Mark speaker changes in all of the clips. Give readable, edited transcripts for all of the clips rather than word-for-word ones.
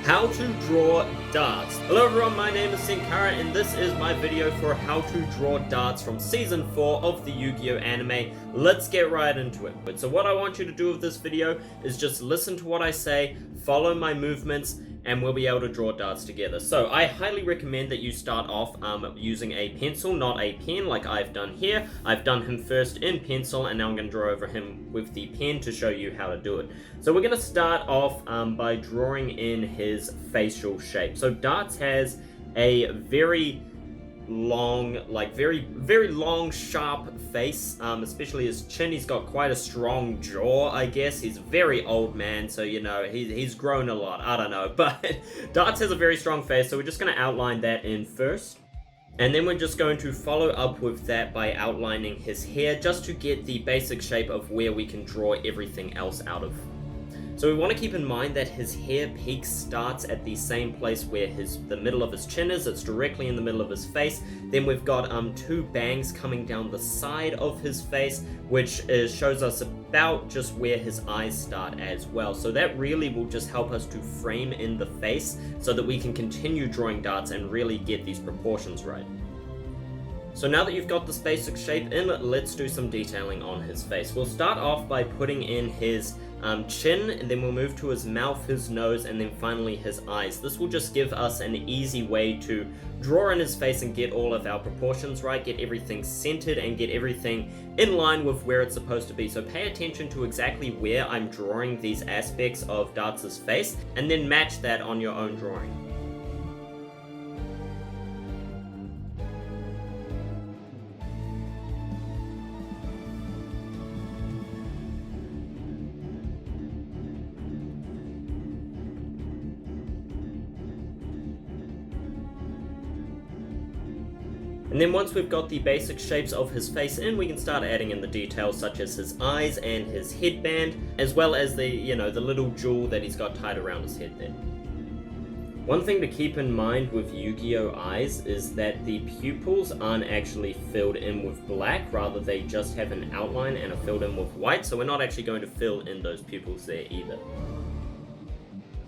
Speaker 1: How to draw darts. Hello everyone, my name is Senkara and this is my video for how to draw darts from season 4 of the Yu-Gi-Oh anime. Let's get right into it. So what I want you to do with this video is just listen to what I say, follow my movements, and we'll be able to draw darts together. So I highly recommend that you start off using a pencil, not a pen like I've done here. I've done him first in pencil and now I'm going to draw over him with the pen to show you how to do it. So we're going to start off by drawing in his facial shape. So Dartz has a very long, very long, sharp face, especially his chin. He's got quite a strong jaw, I guess. He's a very old man, so you know, he's grown a lot, I don't know, but Dartz has a very strong face, so we're just going to outline that in first. And then we're just going to follow up with that by outlining his hair, just to get the basic shape of where we can draw everything else out of. So we want to keep in mind that his hair peak starts at the same place where the middle of his chin is. It's directly in the middle of his face. Then we've got two bangs coming down the side of his face, which shows us about just where his eyes start as well. So that really will just help us to frame in the face so that we can continue drawing darts and really get these proportions right. So now that you've got this basic shape in, let's do some detailing on his face. We'll start off by putting in his chin, and then we'll move to his mouth, his nose, and then finally his eyes. This will just give us an easy way to draw in his face and get all of our proportions right, get everything centered, and get everything in line with where it's supposed to be. So pay attention to exactly where I'm drawing these aspects of Dartz's face, and then match that on your own drawing. And then once we've got the basic shapes of his face in, we can start adding in the details such as his eyes and his headband, as well as the little jewel that he's got tied around his head there. One thing to keep in mind with Yu-Gi-Oh eyes is that the pupils aren't actually filled in with black, rather they just have an outline and are filled in with white, so we're not actually going to fill in those pupils there either.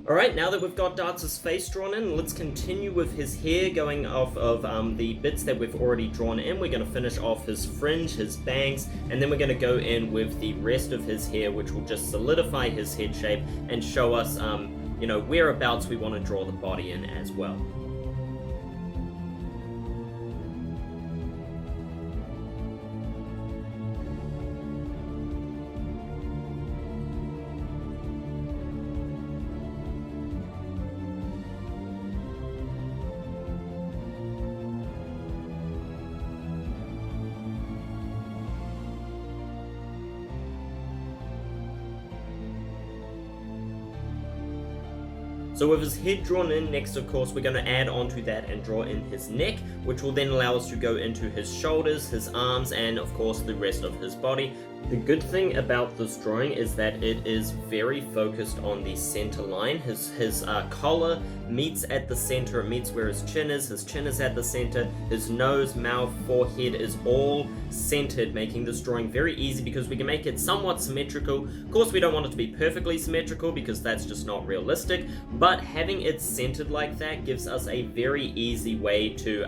Speaker 1: Alright, now that we've got Dartz's face drawn in, let's continue with his hair, going off of the bits that we've already drawn in. We're going to finish off his fringe, his bangs, and then we're going to go in with the rest of his hair, which will just solidify his head shape and show us, whereabouts we want to draw the body in as well. So with his head drawn in, next of course we're going to add onto that and draw in his neck, which will then allow us to go into his shoulders, his arms, and of course the rest of his body. The good thing about this drawing is that it is very focused on the center line. His collar meets at the center, it meets where his chin is at the center, his nose, mouth, forehead is all centered, making this drawing very easy because we can make it somewhat symmetrical. Of course we don't want it to be perfectly symmetrical because that's just not realistic, but having it centered like that gives us a very easy way to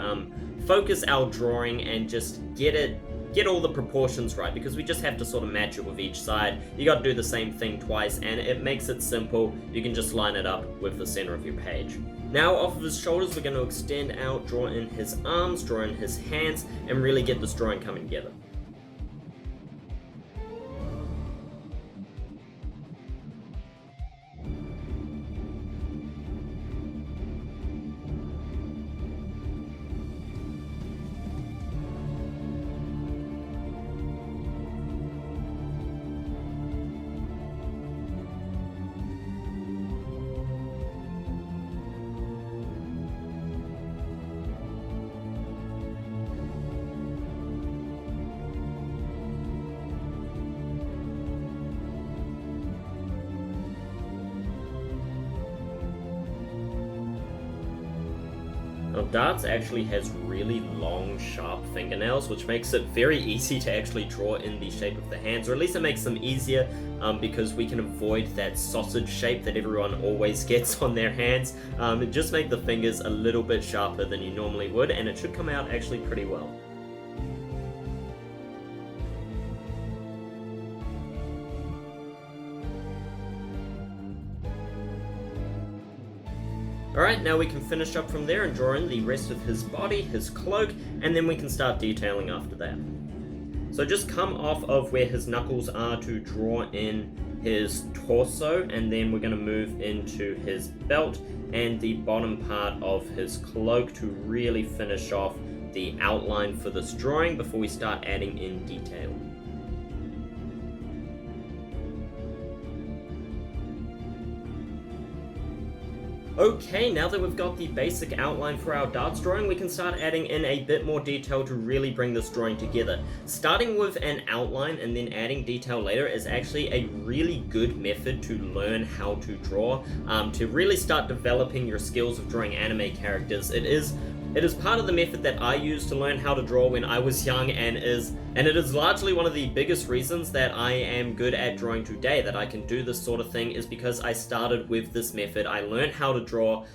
Speaker 1: focus our drawing and just get all the proportions right, because we just have to sort of match it with each side. You got to do the same thing twice and it makes it simple. You can just line it up with the center of your page. Now off of his shoulders we're going to extend out, draw in his arms, draw in his hands, and really get this drawing coming together. Now, Dartz actually has really long, sharp fingernails, which makes it very easy to actually draw in the shape of the hands, or at least it makes them easier because we can avoid that sausage shape that everyone always gets on their hands. And just make the fingers a little bit sharper than you normally would, and it should come out actually pretty well. Alright, now we can finish up from there and draw in the rest of his body, his cloak, and then we can start detailing after that. So just come off of where his knuckles are to draw in his torso, and then we're going to move into his belt and the bottom part of his cloak to really finish off the outline for this drawing before we start adding in detail. Okay, now that we've got the basic outline for our Dartz drawing, we can start adding in a bit more detail to really bring this drawing together. Starting with an outline and then adding detail later is actually a really good method to learn how to draw, to really start developing your skills of drawing anime characters. It is part of the method that I used to learn how to draw when I was young, and it is largely one of the biggest reasons that I am good at drawing today, that I can do this sort of thing, is because I started with this method. I learned how to draw,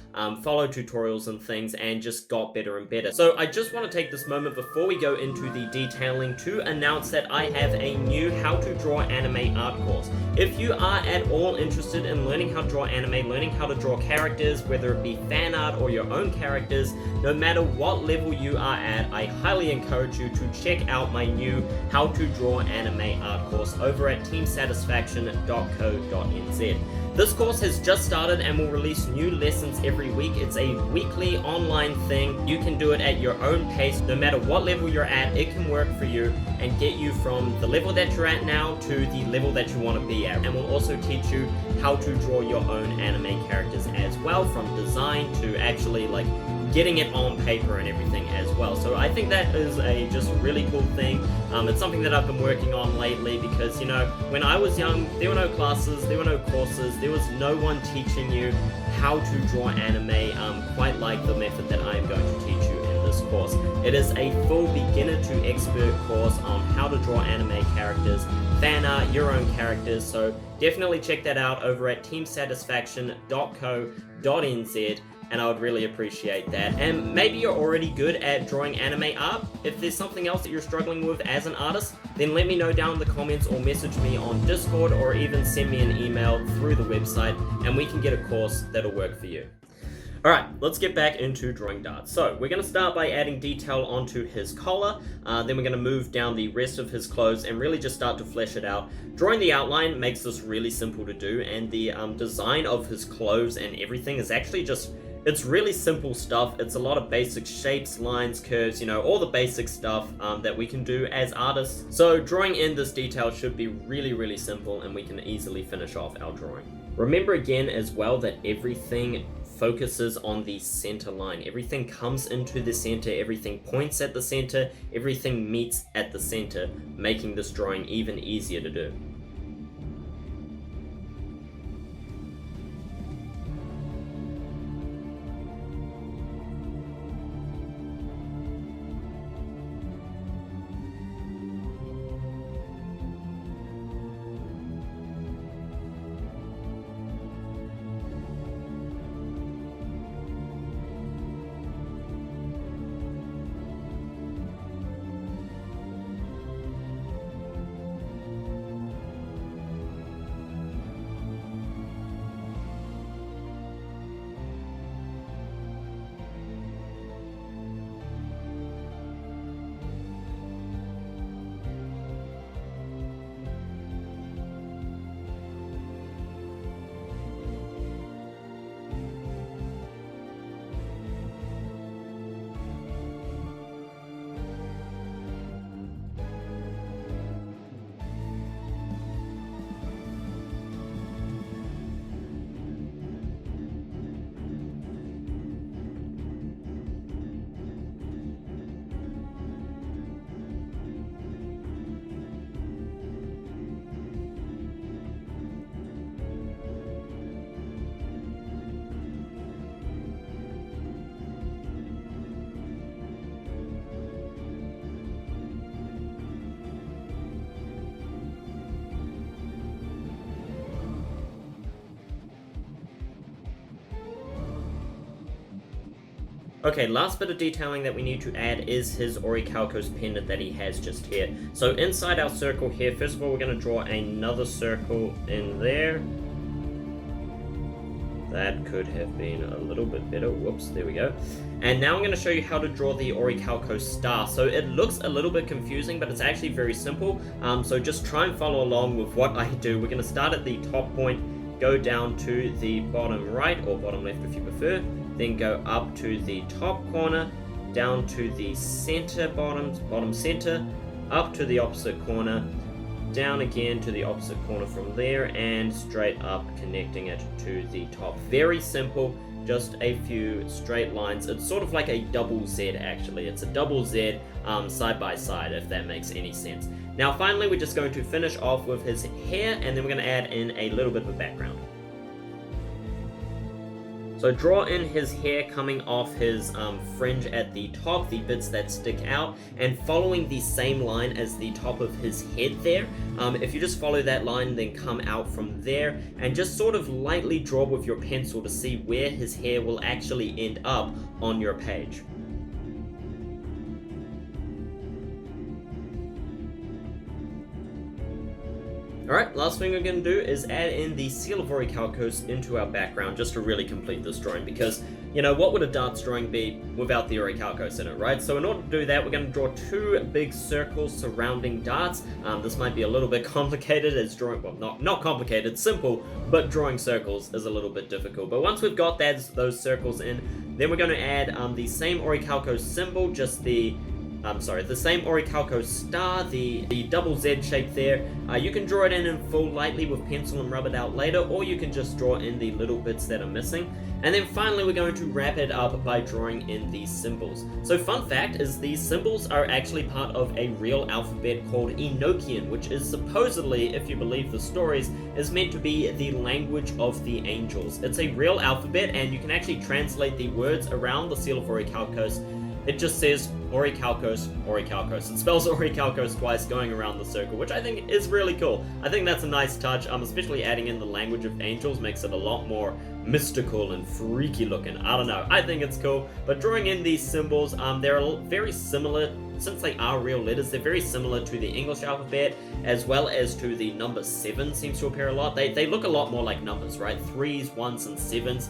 Speaker 1: followed tutorials and things, and just got better and better. So I just want to take this moment before we go into the detailing to announce that I have a new How to Draw Anime art course. If you are at all interested in learning how to draw anime, learning how to draw characters, whether it be fan art or your own characters, no matter what level you are at, I highly encourage you to check out my new How to Draw Anime art course over at teamsatisfaction.co.nz. This course has just started and will release new lessons every week. It's a weekly online thing. You can do it at your own pace. No matter what level you're at, it can work for you and get you from the level that you're at now to the level that you want to be at. And we'll also teach you how to draw your own anime characters as well, from design to actually like getting it on paper and everything as well. So I think that is a just really cool thing. It's something that I've been working on lately because, you know, when I was young, there were no classes, there were no courses, there was no one teaching you how to draw anime quite like the method that I am going to teach you in this course. It is a full beginner to expert course on how to draw anime characters, fan art, your own characters, so definitely check that out over at teamsatisfaction.co.nz. and I would really appreciate that. And maybe you're already good at drawing anime art. If there's something else that you're struggling with as an artist, then let me know down in the comments or message me on Discord or even send me an email through the website and we can get a course that'll work for you. Alright, let's get back into drawing Dartz. So, we're going to start by adding detail onto his collar, then we're going to move down the rest of his clothes and really just start to flesh it out. Drawing the outline makes this really simple to do, and the design of his clothes and everything is actually just, it's really simple stuff. It's a lot of basic shapes, lines, curves, you know, all the basic stuff that we can do as artists. So drawing in this detail should be really, really simple and we can easily finish off our drawing. Remember again as well that everything focuses on the center line. Everything comes into the center, everything points at the center, everything meets at the center, making this drawing even easier to do. Okay, last bit of detailing that we need to add is his Orichalcos pendant that he has just here. So inside our circle here, first of all, we're going to draw another circle in there. That could have been a little bit better. Whoops, there we go. And now I'm going to show you how to draw the Orichalcos star. So it looks a little bit confusing, but it's actually very simple. So just try and follow along with what I do. We're going to start at the top point, go down to the bottom right, or bottom left if you prefer, then go up to the top corner, down to the center bottom center, up to the opposite corner, down again to the opposite corner from there, and straight up, connecting it to the top. Very simple, just a few straight lines. It's sort of like a double Z actually. It's a double Z side by side, if that makes any sense. Now finally, we're just going to finish off with his hair, and then we're going to add in a little bit of a background. So draw in his hair coming off his fringe at the top, the bits that stick out, and following the same line as the top of his head there. If you just follow that line, then come out from there, and just sort of lightly draw with your pencil to see where his hair will actually end up on your page. Alright, last thing we're going to do is add in the seal of Orichalcos into our background just to really complete this drawing, because, you know, what would a darts drawing be without the Orichalcos in it, right? So in order to do that, we're going to draw two big circles surrounding darts. This might be a little bit complicated as drawing, well, not complicated, simple, but drawing circles is a little bit difficult. But once we've got those circles in, then we're going to add the same Orichalcos symbol, just the same Orichalcos star, the double Z shape there. You can draw it in full lightly with pencil and rub it out later, or you can just draw in the little bits that are missing. And then finally, we're going to wrap it up by drawing in these symbols. So fun fact is these symbols are actually part of a real alphabet called Enochian, which is supposedly, if you believe the stories, is meant to be the language of the angels. It's a real alphabet, and you can actually translate the words around the seal of Orichalcos. It just says Orichalcos, Orichalcos. It spells Orichalcos twice going around the circle, which I think is really cool. I think that's a nice touch, especially adding in the language of angels makes it a lot more mystical and freaky looking. I don't know, I think it's cool. But drawing in these symbols, they're very similar, since they are real letters, they're very similar to the English alphabet, as well as to the number 7 seems to appear a lot. They look a lot more like numbers, right? 3s, 1s, and 7s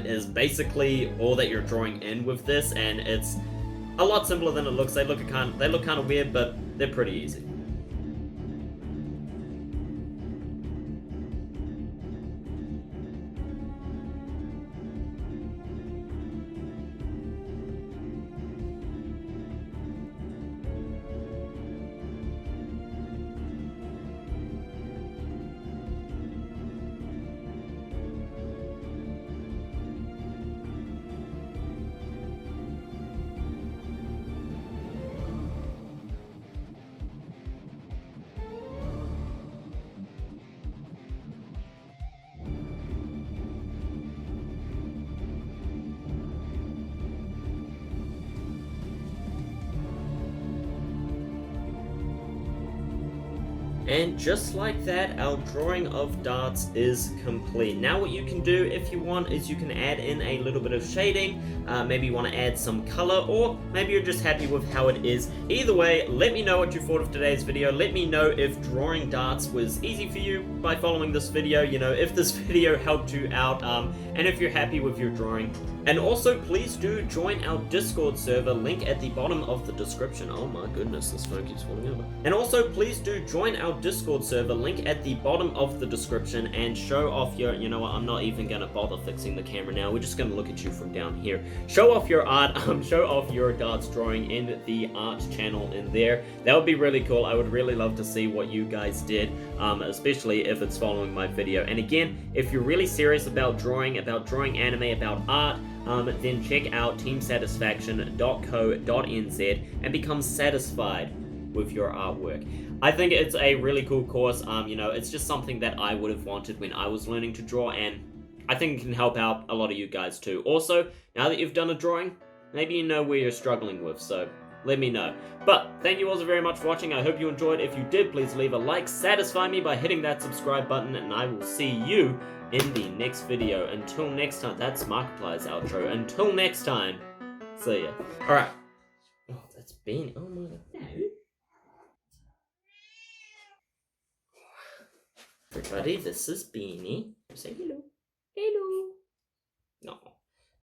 Speaker 1: is basically all that you're drawing in with this, and it's a lot simpler than it looks. They look kind of weird, but they're pretty easy. And just like that, our drawing of darts is complete. Now what you can do if you want is you can add in a little bit of shading, maybe you want to add some color, or maybe you're just happy with how it is. Either way, let me know what you thought of today's video. Let me know if drawing darts was easy for you by following this video, you know, if this video helped you out, and if you're happy with your drawing. And also, please do join our Discord server, link at the bottom of the description. Oh my goodness, this phone keeps falling over. And also, please do join our Discord server, link at the bottom of the description, and show off your, you know what, I'm not even gonna bother fixing the camera now, we're just gonna look at you from down here. Show off your art, show off your darts drawing in the art channel in there. That would be really cool. I would really love to see what you guys did, especially if it's following my video. And again, if you're really serious about drawing anime, about art, then check out teamsatisfaction.co.nz and become satisfied with your artwork. I think it's a really cool course. You know, it's just something that I would have wanted when I was learning to draw, and I think it can help out a lot of you guys too. Also, now that you've done a drawing, maybe you know where you're struggling with, so let me know. But thank you all so very much for watching. I hope you enjoyed. If you did, please leave a like, satisfy me by hitting that subscribe button, and I will see you in the next video. Until next time, that's Markiplier's outro. Until next time, So yeah. Alright. Oh, that's Beanie. Oh my god. Everybody, this is Beanie. Say hello. Hello. No.